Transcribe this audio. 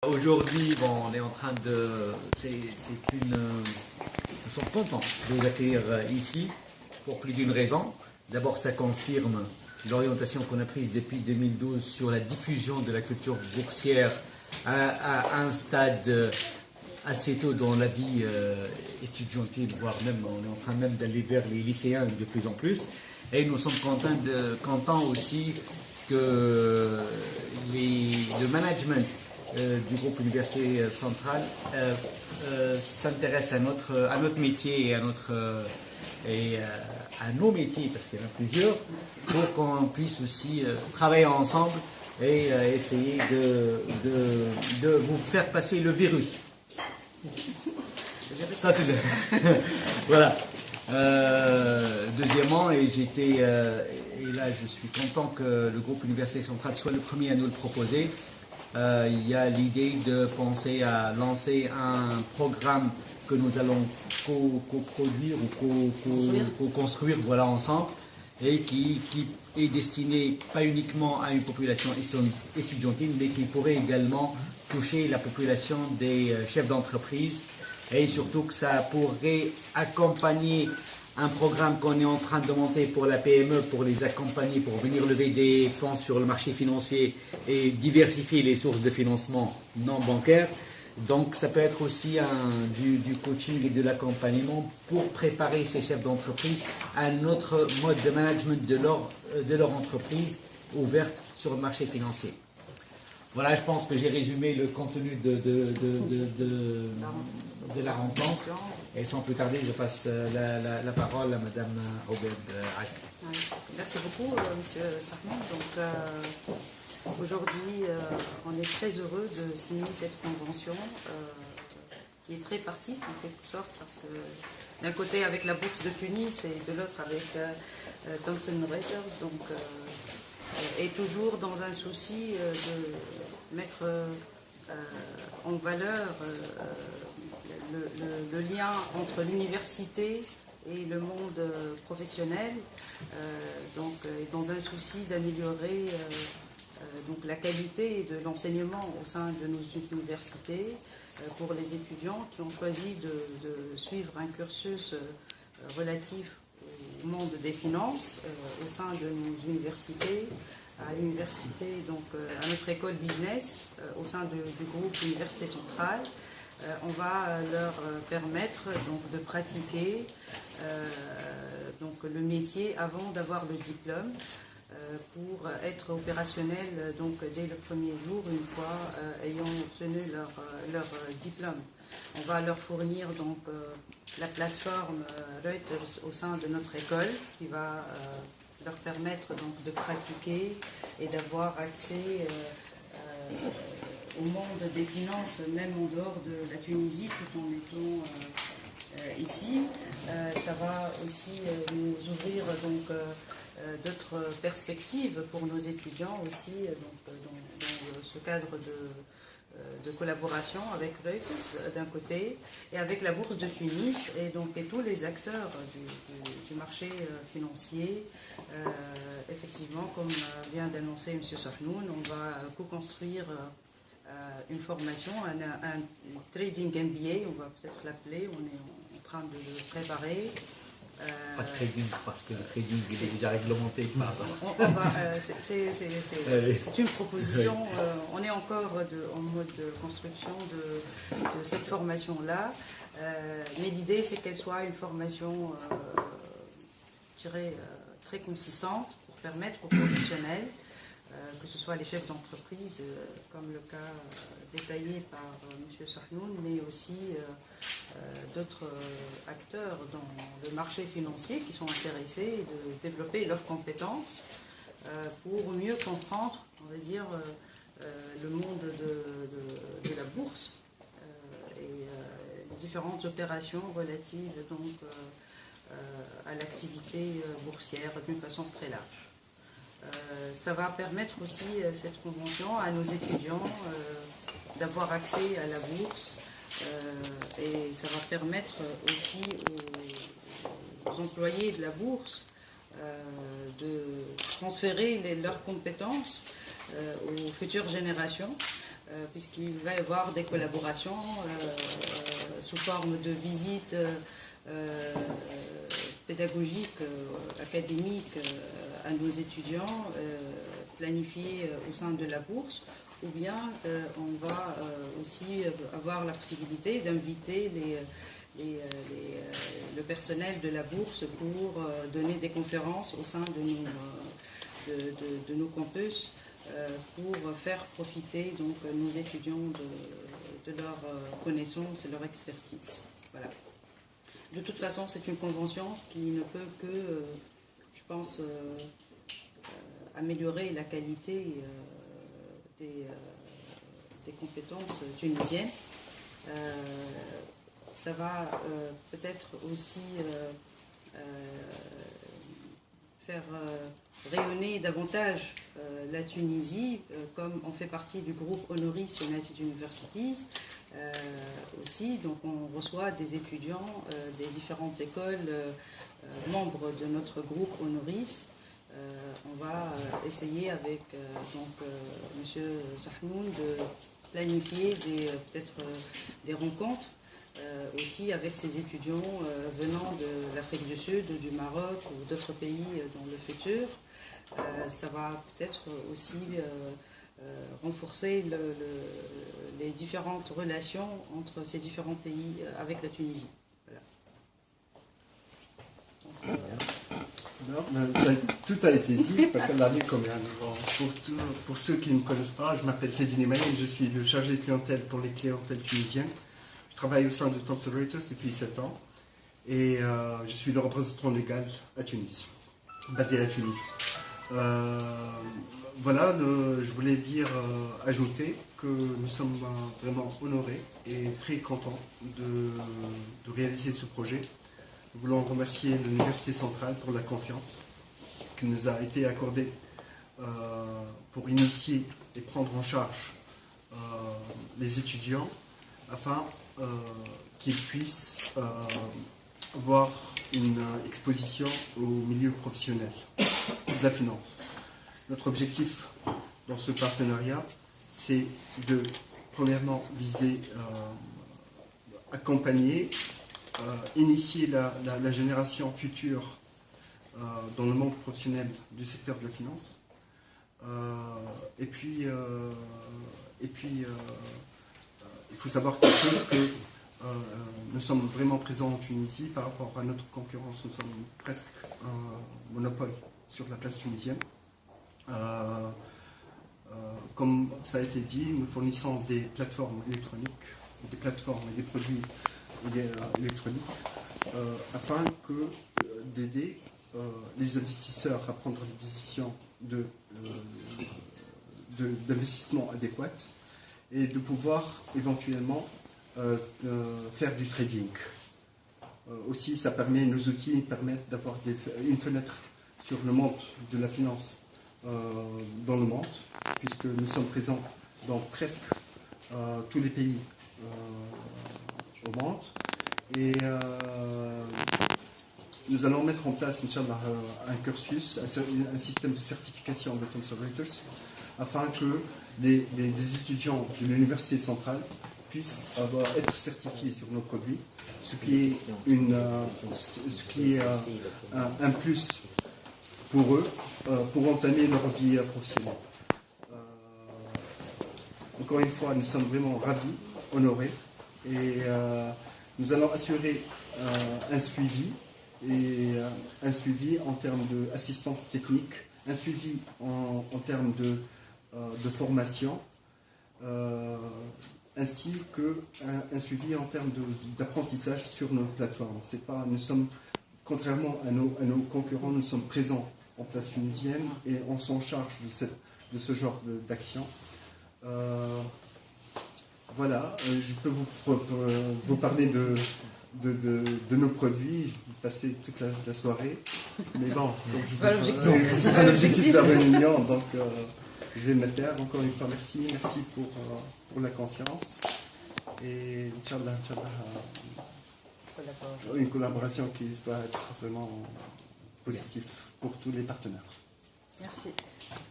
Aujourd'hui, bon, on est en train de... Nous sommes contents de vous accueillir ici pour plus d'une raison. D'abord, ça confirme l'orientation qu'on a prise depuis 2012 sur la diffusion de la culture boursière à un stade assez tôt dans la vie estudiantine, voire même, on est en train même d'aller vers les lycéens de plus en plus. Et nous sommes contents aussi que le management du groupe Université Centrale s'intéresse à notre métier et à nos métiers, parce qu'il y en a plusieurs, pour qu'on puisse aussi travailler ensemble et essayer de vous faire passer le virus. Ça c'est voilà. Deuxièmement, et là je suis content que le groupe Université Centrale soit le premier à nous le proposer. Il y a l'idée de penser à lancer un programme que nous allons co-produire ou co-construire voilà, ensemble, et qui est destiné pas uniquement à une population estudiantine, mais qui pourrait également toucher la population des chefs d'entreprise, et surtout que ça pourrait accompagner un programme qu'on est en train de monter pour la PME, pour les accompagner, pour venir lever des fonds sur le marché financier et diversifier les sources de financement non bancaires. Donc ça peut être aussi du coaching et de l'accompagnement pour préparer ces chefs d'entreprise à notre mode de management de leur entreprise ouverte sur le marché financier. Voilà, je pense que j'ai résumé le contenu de la rencontre. Et sans plus tarder, je passe la parole à Madame Obed Hack. Merci beaucoup, Monsieur Sarmon. Donc, aujourd'hui, on est très heureux de signer cette convention qui est très partie, en quelque sorte, parce que d'un côté avec la Bourse de Tunis et de l'autre avec Thomson Reuters. Donc, et toujours dans un souci de mettre en valeur le lien entre l'université et le monde professionnel, donc dans un souci d'améliorer donc la qualité de l'enseignement au sein de nos universités pour les étudiants qui ont choisi de suivre un cursus relatif au monde des finances au sein de nos universités, à l'université, donc à notre école business, au sein du groupe Université Centrale. On va leur permettre donc, de pratiquer donc, le métier avant d'avoir le diplôme pour être opérationnel donc, dès le premier jour, une fois ayant obtenu leur diplôme. On va leur fournir donc, la plateforme Reuters au sein de notre école qui va leur permettre donc, de pratiquer et d'avoir accès au monde des finances, même en dehors de la Tunisie, tout en étant ici. Ça va aussi nous ouvrir donc d'autres perspectives pour nos étudiants aussi, donc, dans ce cadre de collaboration avec Reuters d'un côté et avec la Bourse de Tunis et donc et tous les acteurs du marché financier. Effectivement, comme vient d'annoncer M. Sahnoun, on va co-construire une formation, un trading MBA, on va peut-être l'appeler, on est en train de le préparer. Pas de trading, parce que le trading il est déjà réglementé par... c'est une proposition, on est encore en mode construction de cette formation-là, mais l'idée c'est qu'elle soit une formation, je dirais, très consistante pour permettre aux professionnels, que ce soit les chefs d'entreprise, comme le cas détaillé par M. Sahnoun, mais aussi d'autres acteurs dans le marché financier qui sont intéressés de développer leurs compétences pour mieux comprendre, on va dire, le monde de la bourse et les différentes opérations relatives donc, à l'activité boursière d'une façon très large. Ça va permettre aussi, cette convention, à nos étudiants d'avoir accès à la bourse et ça va permettre aussi aux employés de la bourse de transférer leurs compétences aux futures générations puisqu'il va y avoir des collaborations sous forme de visites pédagogiques, académiques à nos étudiants, planifiées au sein de la bourse, ou bien on va aussi avoir la possibilité d'inviter le personnel de la bourse pour donner des conférences au sein de nos campus pour faire profiter donc, nos étudiants de leurs connaissances et leur expertise. Voilà. De toute façon, c'est une convention qui ne peut que, je pense, améliorer la qualité des compétences tunisiennes. Ça va peut-être aussi faire rayonner davantage la Tunisie, comme on fait partie du groupe Honoris United Universities aussi, donc on reçoit des étudiants des différentes écoles membres de notre groupe Honoris. On va essayer avec M. Sahnoun de planifier peut-être des rencontres aussi avec ces étudiants venant de l'Afrique du Sud, du Maroc ou d'autres pays dans le futur. Ça va peut-être aussi renforcer les différentes relations entre ces différents pays avec la Tunisie. Voilà. Tout a été dit. Pour ceux qui ne me connaissent pas, je m'appelle Fedine Emaïn, je suis le chargé de clientèle pour les clientèles tunisiennes. Je travaille au sein de Thomson Reuters depuis 7 ans et je suis le représentant légal à Tunis, basé à Tunis. Voilà, je voulais ajouter que nous sommes vraiment honorés et très contents de réaliser ce projet. Nous voulons remercier l'Université centrale pour la confiance qui nous a été accordée pour initier et prendre en charge les étudiants afin qu'ils puissent voir une exposition au milieu professionnel de la finance. Notre objectif dans ce partenariat, c'est de, premièrement, viser, accompagner, initier la génération future dans le monde professionnel du secteur de la finance. Et puis, il faut savoir quelque chose que nous sommes vraiment présents en Tunisie par rapport à notre concurrence. Nous sommes presque un monopole sur la place tunisienne. Comme ça a été dit, nous fournissons des plateformes électroniques, des plateformes et des produits électroniques afin d'aider les investisseurs à prendre des décisions d'investissement adéquates et de pouvoir éventuellement faire du trading. Aussi, nos outils permettent d'avoir une fenêtre sur le monde de la finance dans le monde, puisque nous sommes présents dans presque tous les pays au monde. Et nous allons mettre en place, Inch'Allah, un cursus, un système de certification de Thomson Reuters, afin que les étudiants de l'Université centrale puissent être certifiés sur nos produits, ce qui est un plus pour eux, pour entamer leur vie professionnelle. Encore une fois, nous sommes vraiment ravis, honorés, et nous allons assurer un suivi en termes d'assistance technique, un suivi en termes de formation, ainsi qu'un suivi en termes d'apprentissage sur nos plateformes. Nous sommes, contrairement à nos concurrents, nous sommes présents en place tunisienne et on s'en charge de ce genre d'action. Voilà, je peux vous parler de nos produits, je vais passer toute la soirée, mais bon, c'est pas l'objectif de la réunion, donc je vais me taire. Encore une fois, merci pour la confiance, et Inch'Allah, une collaboration qui va être vraiment positive pour tous les partenaires. Merci.